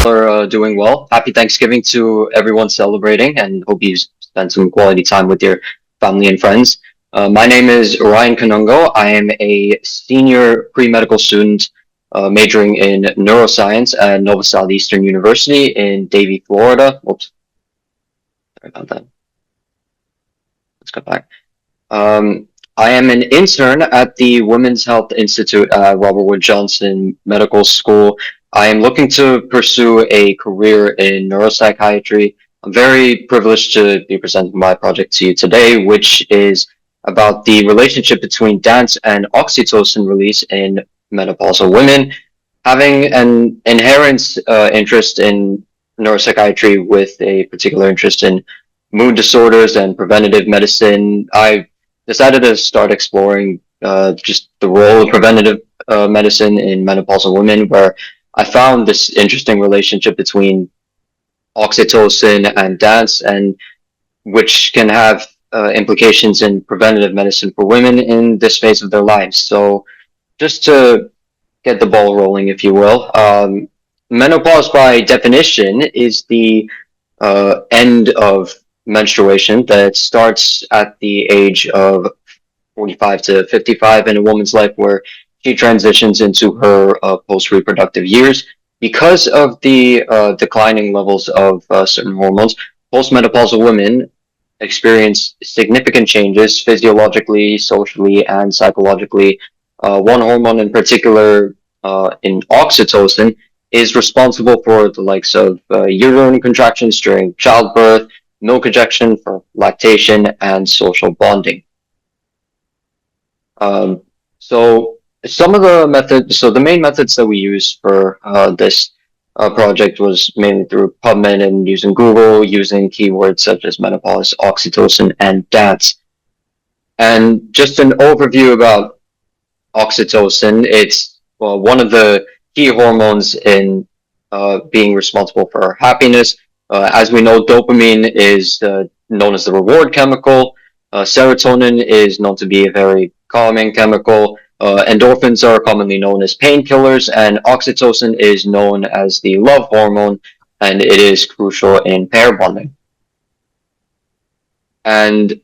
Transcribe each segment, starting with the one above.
are doing well. Happy Thanksgiving to everyone celebrating, and hope you spend some quality time with your family and friends. My name is Ryan Kanungo. I am a senior pre-medical student majoring in neuroscience at Nova Southeastern University in Davie, Florida. Oops, sorry about that. Let's go back. I am an intern at the Women's Health Institute at Robert Wood Johnson Medical School. I am looking to pursue a career in neuropsychiatry. I'm very privileged to be presenting my project to you today, which is about the relationship between dance and oxytocin release in menopausal women. Having an inherent interest in neuropsychiatry with a particular interest in mood disorders and preventative medicine, I decided to start exploring just the role of preventative medicine in menopausal women, where I found this interesting relationship between oxytocin and dance, and which can have implications in preventative medicine for women in this phase of their lives. So, just to get the ball rolling, if you will, menopause by definition is the end of menstruation that starts at the age of 45 to 55 in a woman's life, where she transitions into her post-reproductive years. Because of the declining levels of certain hormones, postmenopausal women experience significant changes physiologically, socially, and psychologically. One hormone in particular, in oxytocin, is responsible for the likes of uterine contractions during childbirth, milk ejection for lactation, and social bonding. So some of the methods, so the main methods that we use for this project was mainly through PubMed and using Google, using keywords such as menopause, oxytocin, and dance. And just an overview about oxytocin, it's one of the key hormones in being responsible for happiness. As we know, dopamine is known as the reward chemical. Serotonin is known to be a very calming chemical. Endorphins are commonly known as painkillers, and oxytocin is known as the love hormone, and it is crucial in pair bonding. And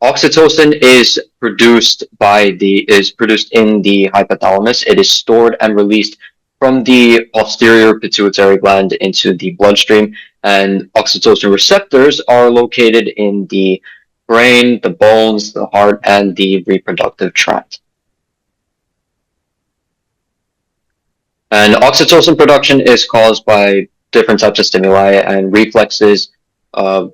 oxytocin is produced in the hypothalamus. It is stored and released from the posterior pituitary gland into the bloodstream, and oxytocin receptors are located in the brain, the bones, the heart, and the reproductive tract. And oxytocin production is caused by different types of stimuli and reflexes,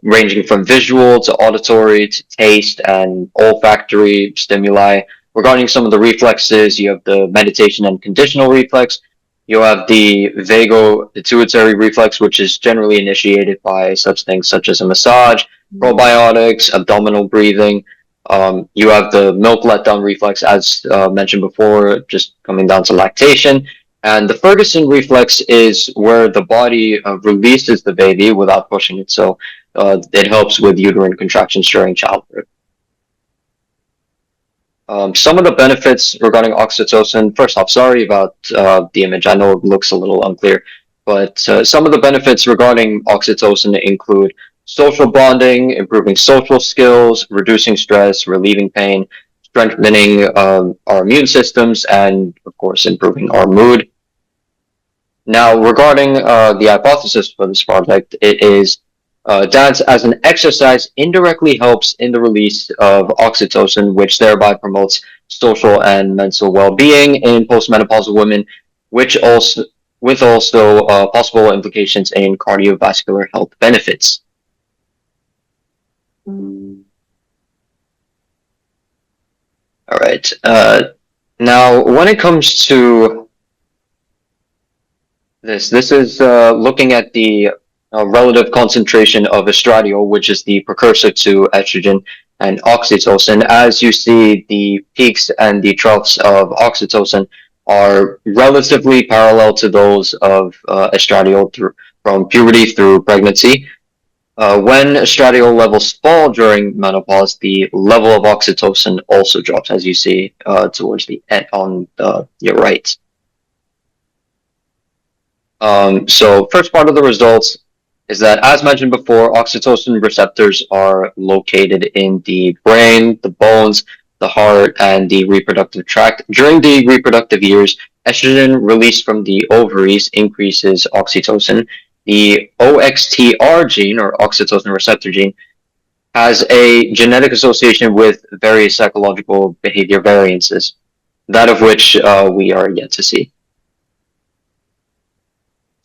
ranging from visual to auditory to taste and olfactory stimuli. Regarding some of the reflexes, you have the meditation and conditional reflex. You have the vago-pituitary reflex, which is generally initiated by such things such as a massage, probiotics, abdominal breathing. You have the milk letdown reflex, as mentioned before, just coming down to lactation. And the Ferguson reflex is where the body releases the baby without pushing it. So it helps with uterine contractions during childbirth. Some of the benefits regarding oxytocin, first off, sorry about the image. I know it looks a little unclear, but some of the benefits regarding oxytocin include social bonding, improving social skills, reducing stress, relieving pain, strengthening our immune systems, and of course, improving our mood. Now, regarding the hypothesis for this project, it is dance as an exercise indirectly helps in the release of oxytocin, which thereby promotes social and mental well-being in postmenopausal women, which also with also possible implications in cardiovascular health benefits. All right. Now, when it comes to this is looking at the relative concentration of estradiol, which is the precursor to estrogen and oxytocin. As you see, the peaks and the troughs of oxytocin are relatively parallel to those of estradiol from puberty through pregnancy. When estradiol levels fall during menopause, the level of oxytocin also drops, as you see towards the end on your right. So first part of the results is that, as mentioned before, oxytocin receptors are located in the brain, the bones, the heart, and the reproductive tract. During the reproductive years, estrogen released from the ovaries increases oxytocin. The OXTR gene, or oxytocin receptor gene, has a genetic association with various psychological behavior variances, that of which we are yet to see.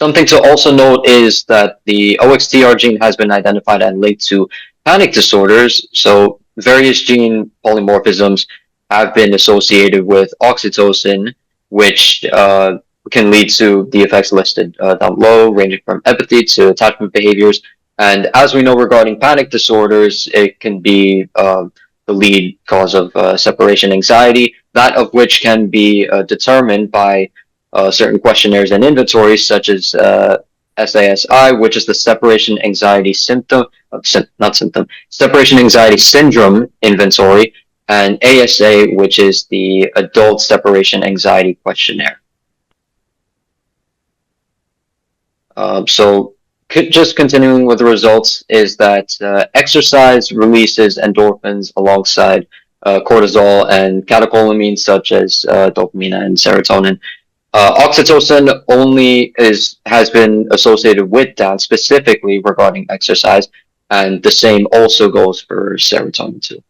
Something to also note is that the OXTR gene has been identified and linked to panic disorders. So various gene polymorphisms have been associated with oxytocin, which can lead to the effects listed down below, ranging from empathy to attachment behaviors. And as we know regarding panic disorders, it can be the lead cause of separation anxiety, that of which can be determined by certain questionnaires and inventories, such as SASI, which is the separation anxiety symptom, not symptom, separation anxiety syndrome inventory, and ASA, which is the adult separation anxiety questionnaire. So just continuing with the results is that exercise releases endorphins alongside cortisol and catecholamines such as dopamine and serotonin. Oxytocin only has been associated with that specifically regarding exercise, and the same also goes for serotonin too.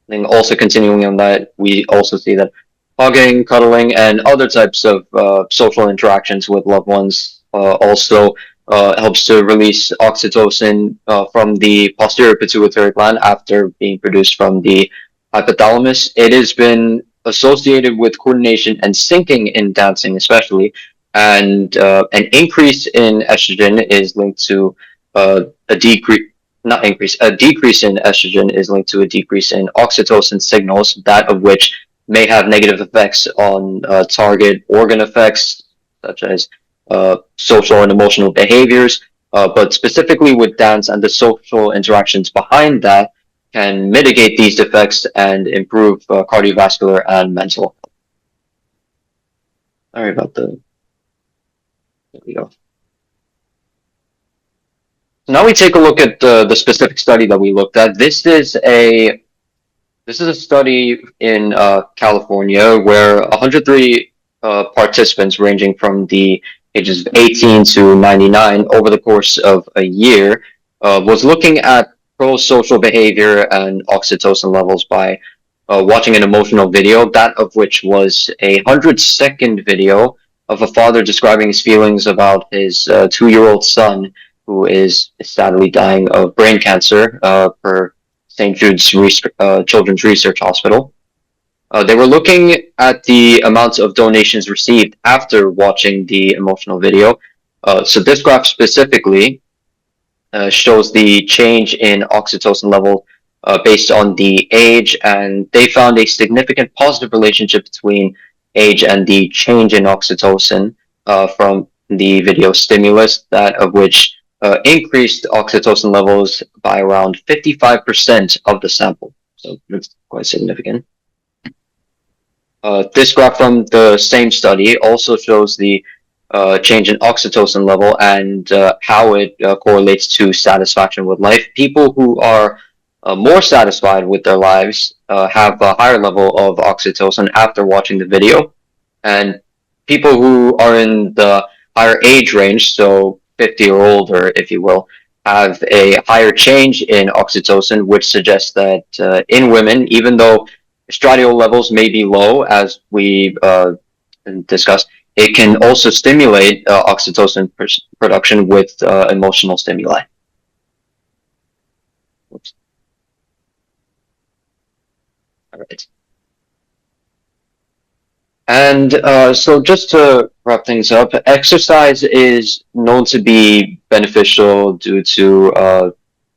And also continuing on that, we also see that hugging, cuddling, and other types of social interactions with loved ones also helps to release oxytocin from the posterior pituitary gland after being produced from the hypothalamus. It has been associated with coordination and syncing in dancing, especially, and an increase in estrogen is linked to a decrease. Not increase, a decrease in estrogen is linked to a decrease in oxytocin signals, that of which may have negative effects on target organ effects, such as social and emotional behaviors, but specifically with dance and the social interactions behind that can mitigate these effects and improve cardiovascular and mental health. Sorry about there we go. Now we take a look at the specific study that we looked at. This is a study in California where 103 participants ranging from the ages of 18 to 99 over the course of a year was looking at pro-social behavior and oxytocin levels by watching an emotional video, that of which was a 100-second video of a father describing his feelings about his 2-year-old son who is sadly dying of brain cancer per St. Jude's Children's Research Hospital. They were looking at the amounts of donations received after watching the emotional video. So this graph specifically shows the change in oxytocin level based on the age, and they found a significant positive relationship between age and the change in oxytocin from the video stimulus, that of which increased oxytocin levels by around 55% of the sample. So it's quite significant. This graph from the same study also shows the change in oxytocin level and how it correlates to satisfaction with life. People who are more satisfied with their lives have a higher level of oxytocin after watching the video, and people who are in the higher age range, so 50 or older, if you will, have a higher change in oxytocin, which suggests that in women, even though estradiol levels may be low, as we discussed, it can also stimulate oxytocin production with emotional stimuli. Oops. All right. And so just to wrap things up, exercise is known to be beneficial due to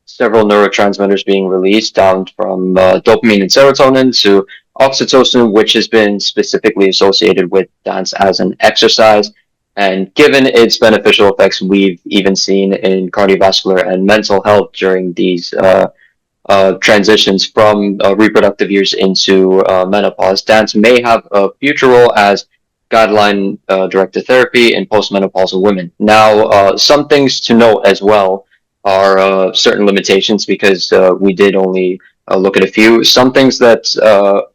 several neurotransmitters being released, down from dopamine and serotonin to oxytocin, which has been specifically associated with dance as an exercise. And given its beneficial effects, we've even seen in cardiovascular and mental health during these transitions from reproductive years into menopause. Dance may have a future role as guideline directed therapy in postmenopausal women. Now, some things to note as well are certain limitations because we did only look at a few. Some things that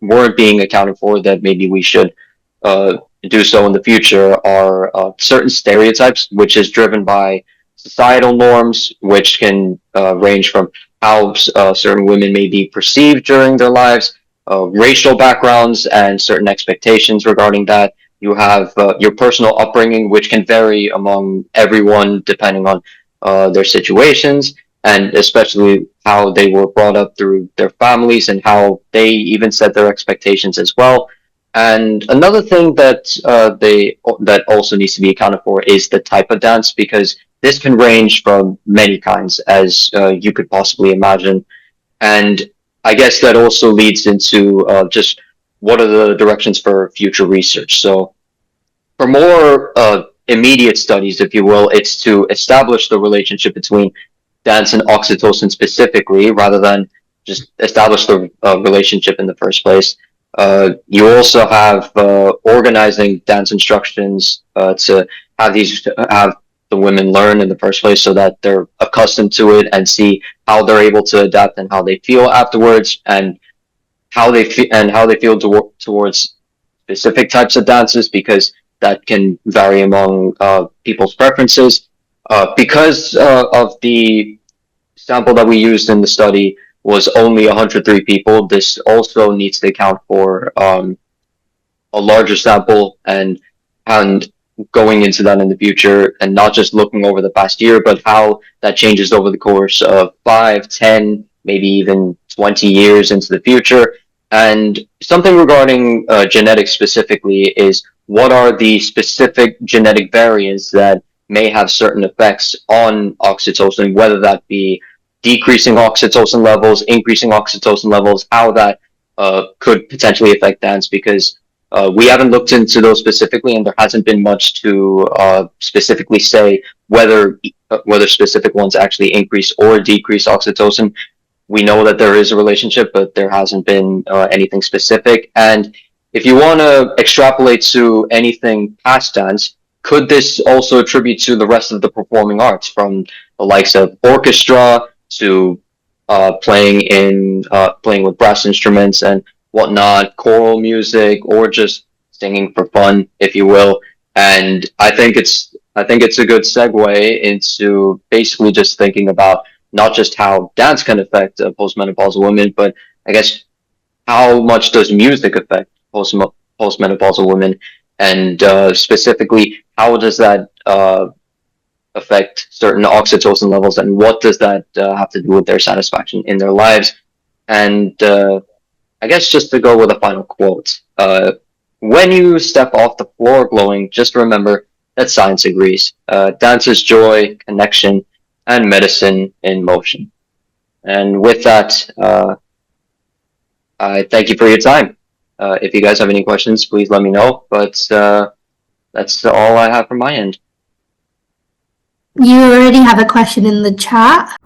weren't being accounted for that maybe we should uh, do so in the future are certain stereotypes, which is driven by societal norms, which can range from how certain women may be perceived during their lives, racial backgrounds, and certain expectations regarding that. You have your personal upbringing, which can vary among everyone depending on their situations and especially how they were brought up through their families and how they even set their expectations as well. And another thing that that also needs to be accounted for is the type of dance because this can range from many kinds as you could possibly imagine. And I guess that also leads into just what are the directions for future research. So for more immediate studies, if you will, it's to establish the relationship between dance and oxytocin specifically, rather than just establish the relationship in the first place. You also have organizing dance instructions to have the women learn in the first place, so that they're accustomed to it and see how they're able to adapt and how they feel afterwards, and how they feel towards specific types of dances because that can vary among people's preferences. Because of the sample that we used in the study was only 103 people, this also needs to account for a larger sample and going into that in the future and not just looking over the past year, but how that changes over the course of 5, 10, maybe even 20 years into the future. And something regarding genetics specifically is what are the specific genetic variants that may have certain effects on oxytocin, whether that be decreasing oxytocin levels, increasing oxytocin levels, how that could potentially affect dance because we haven't looked into those specifically, and there hasn't been much to specifically say whether specific ones actually increase or decrease oxytocin. We know that there is a relationship, but there hasn't been anything specific. And if you want to extrapolate to anything past dance, could this also attribute to the rest of the performing arts, from the likes of orchestra to playing with brass instruments and whatnot, choral music, or just singing for fun, if you will. And I think it's a good segue into basically just thinking about not just how dance can affect postmenopausal women, but I guess how much does music affect postmenopausal women, and specifically how does that affect certain oxytocin levels, and what does that have to do with their satisfaction in their lives? And I guess just to go with a final quote, when you step off the floor glowing, just remember that science agrees. Dance is joy, connection, and medicine in motion. And with that, I thank you for your time. If you guys have any questions, please let me know. But that's all I have from my end. You already have a question in the chat.